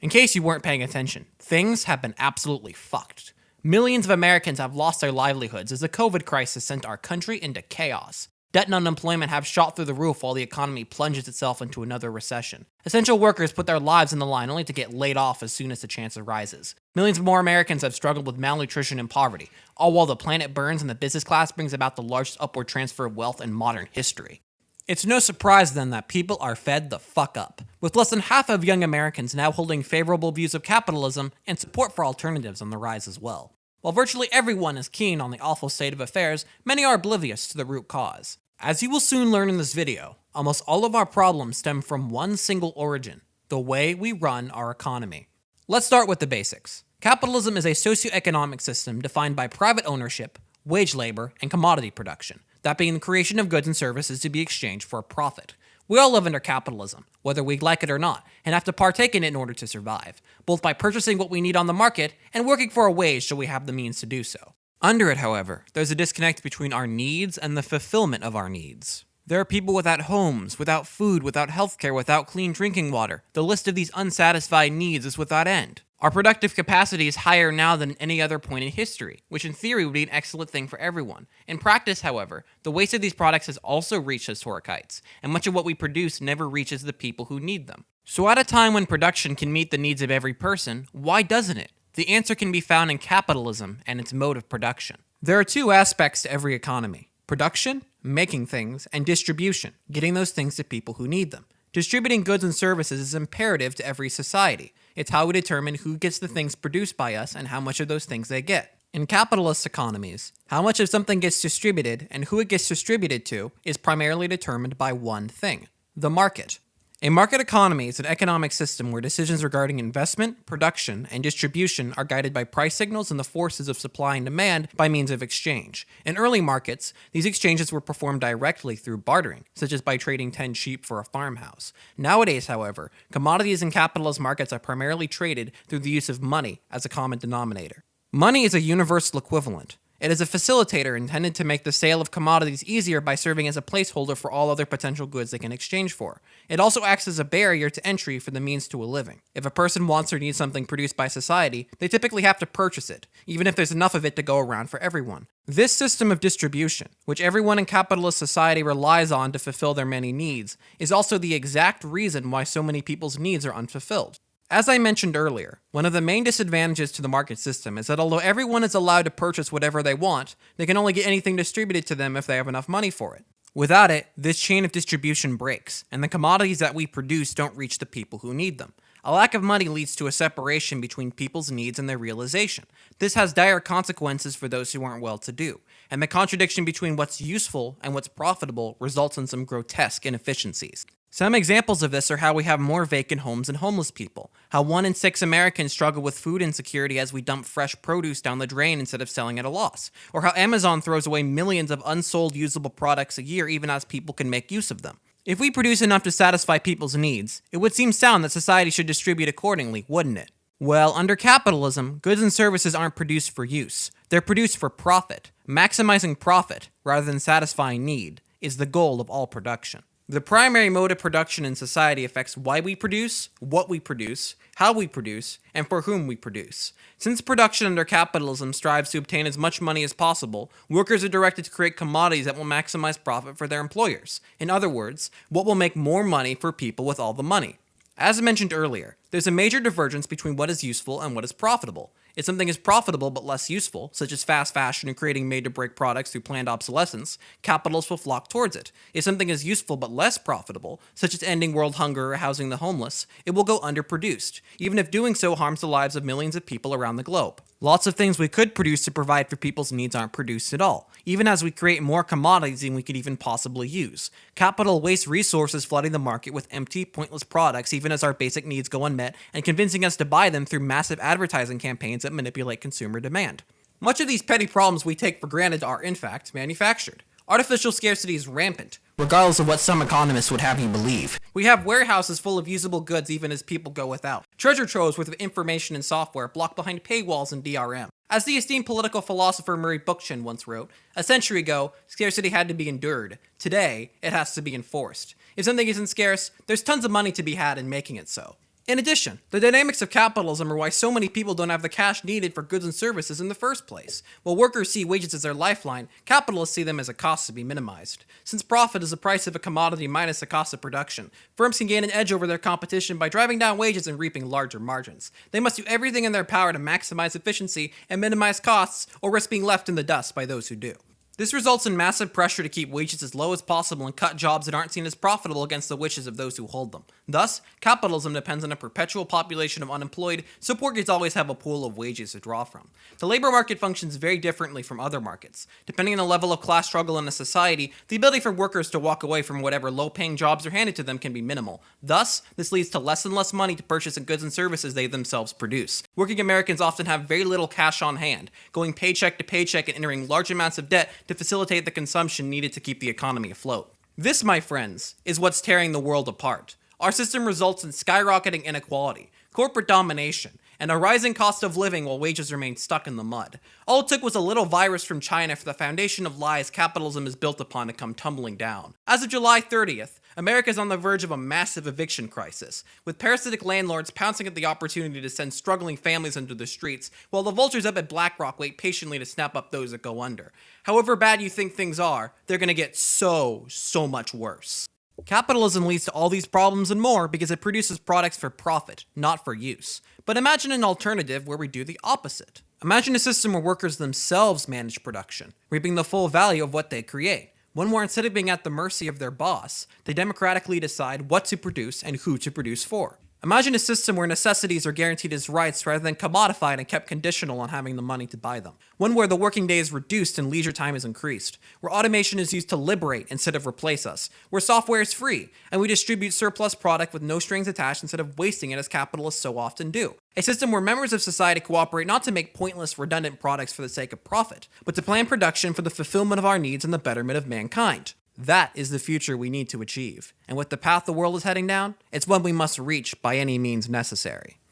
In case you weren't paying attention, things have been absolutely fucked. Millions of Americans have lost their livelihoods as the COVID crisis sent our country into chaos. Debt and unemployment have shot through the roof while the economy plunges itself into another recession. Essential workers put their lives on the line only to get laid off as soon as the chance arises. Millions more Americans have struggled with malnutrition and poverty, all while the planet burns and the business class brings about the largest upward transfer of wealth in modern history. It's no surprise then that people are fed the fuck up, with less than half of young Americans now holding favorable views of capitalism and support for alternatives on the rise as well. While virtually everyone is keen on the awful state of affairs, many are oblivious to the root cause. As you will soon learn in this video, almost all of our problems stem from one single origin: the way we run our economy. Let's start with the basics. Capitalism is a socioeconomic system defined by private ownership, wage labor, and commodity production, that being the creation of goods and services to be exchanged for a profit. We all live under capitalism, whether we like it or not, and have to partake in it in order to survive, both by purchasing what we need on the market and working for a wage should we have the means to do so. Under it, however, there's a disconnect between our needs and the fulfillment of our needs. There are people without homes, without food, without healthcare, without clean drinking water. The list of these unsatisfied needs is without end. Our productive capacity is higher now than at any other point in history, which in theory would be an excellent thing for everyone. In practice, however, the waste of these products has also reached historic heights, and much of what we produce never reaches the people who need them. So at a time when production can meet the needs of every person, why doesn't it? The answer can be found in capitalism and its mode of production. There are two aspects to every economy: production, making things, and distribution, getting those things to people who need them. Distributing goods and services is imperative to every society. It's how we determine who gets the things produced by us and how much of those things they get. In capitalist economies, how much of something gets distributed and who it gets distributed to is primarily determined by one thing: the market. A market economy is an economic system where decisions regarding investment, production, and distribution are guided by price signals and the forces of supply and demand by means of exchange. In early markets, these exchanges were performed directly through bartering, such as by trading 10 sheep for a farmhouse. Nowadays, however, commodities in capitalist markets are primarily traded through the use of money as a common denominator. Money is a universal equivalent. It is a facilitator intended to make the sale of commodities easier by serving as a placeholder for all other potential goods they can exchange for. It also acts as a barrier to entry for the means to a living. If a person wants or needs something produced by society, they typically have to purchase it, even if there's enough of it to go around for everyone. This system of distribution, which everyone in capitalist society relies on to fulfill their many needs, is also the exact reason why so many people's needs are unfulfilled. As I mentioned earlier, one of the main disadvantages to the market system is that although everyone is allowed to purchase whatever they want, they can only get anything distributed to them if they have enough money for it. Without it, this chain of distribution breaks, and the commodities that we produce don't reach the people who need them. A lack of money leads to a separation between people's needs and their realization. This has dire consequences for those who aren't well-to-do, and the contradiction between what's useful and what's profitable results in some grotesque inefficiencies. Some examples of this are how we have more vacant homes and homeless people, how 1 in 6 Americans struggle with food insecurity as we dump fresh produce down the drain instead of selling at a loss, or how Amazon throws away millions of unsold usable products a year even as people can make use of them. If we produce enough to satisfy people's needs, it would seem sound that society should distribute accordingly, wouldn't it? Well, under capitalism, goods and services aren't produced for use. They're produced for profit. Maximizing profit, rather than satisfying need, is the goal of all production. The primary mode of production in society affects why we produce, what we produce, how we produce, and for whom we produce. Since production under capitalism strives to obtain as much money as possible, workers are directed to create commodities that will maximize profit for their employers. In other words, what will make more money for people with all the money. As mentioned earlier, there's a major divergence between what is useful and what is profitable. If something is profitable but less useful, such as fast fashion and creating made-to-break products through planned obsolescence, capitalists will flock towards it. If something is useful but less profitable, such as ending world hunger or housing the homeless, it will go underproduced, even if doing so harms the lives of millions of people around the globe. Lots of things we could produce to provide for people's needs aren't produced at all, even as we create more commodities than we could even possibly use. Capital wastes resources flooding the market with empty, pointless products even as our basic needs go unmet and convincing us to buy them through massive advertising campaigns that manipulate consumer demand. Much of these petty problems we take for granted are, in fact, manufactured. Artificial scarcity is rampant, regardless of what some economists would have you believe. We have warehouses full of usable goods even as people go without. Treasure troves worth of information and software blocked behind paywalls and DRM. As the esteemed political philosopher Murray Bookchin once wrote, a century ago, scarcity had to be endured. Today, it has to be enforced. If something isn't scarce, there's tons of money to be had in making it so. In addition, the dynamics of capitalism are why so many people don't have the cash needed for goods and services in the first place. While workers see wages as their lifeline, capitalists see them as a cost to be minimized. Since profit is the price of a commodity minus the cost of production, firms can gain an edge over their competition by driving down wages and reaping larger margins. They must do everything in their power to maximize efficiency and minimize costs, or risk being left in the dust by those who do. This results in massive pressure to keep wages as low as possible and cut jobs that aren't seen as profitable against the wishes of those who hold them. Thus, capitalism depends on a perpetual population of unemployed, so poor kids always have a pool of wages to draw from. The labor market functions very differently from other markets. Depending on the level of class struggle in a society, the ability for workers to walk away from whatever low-paying jobs are handed to them can be minimal. Thus, this leads to less and less money to purchase the goods and services they themselves produce. Working Americans often have very little cash on hand, going paycheck to paycheck and entering large amounts of debt to facilitate the consumption needed to keep the economy afloat. This, my friends, is what's tearing the world apart. Our system results in skyrocketing inequality, corporate domination, and a rising cost of living while wages remain stuck in the mud. All it took was a little virus from China for the foundation of lies capitalism is built upon to come tumbling down. As of July 30th, America is on the verge of a massive eviction crisis, with parasitic landlords pouncing at the opportunity to send struggling families into the streets, while the vultures up at BlackRock wait patiently to snap up those that go under. However bad you think things are, they're gonna get so much worse. Capitalism leads to all these problems and more because it produces products for profit, not for use. But imagine an alternative where we do the opposite. Imagine a system where workers themselves manage production, reaping the full value of what they create. One where instead of being at the mercy of their boss, they democratically decide what to produce and who to produce for. Imagine a system where necessities are guaranteed as rights rather than commodified and kept conditional on having the money to buy them. One where the working day is reduced and leisure time is increased. Where automation is used to liberate instead of replace us. Where software is free, and we distribute surplus product with no strings attached instead of wasting it as capitalists so often do. A system where members of society cooperate not to make pointless, redundant products for the sake of profit, but to plan production for the fulfillment of our needs and the betterment of mankind. That is the future we need to achieve. And with the path the world is heading down, it's one we must reach by any means necessary.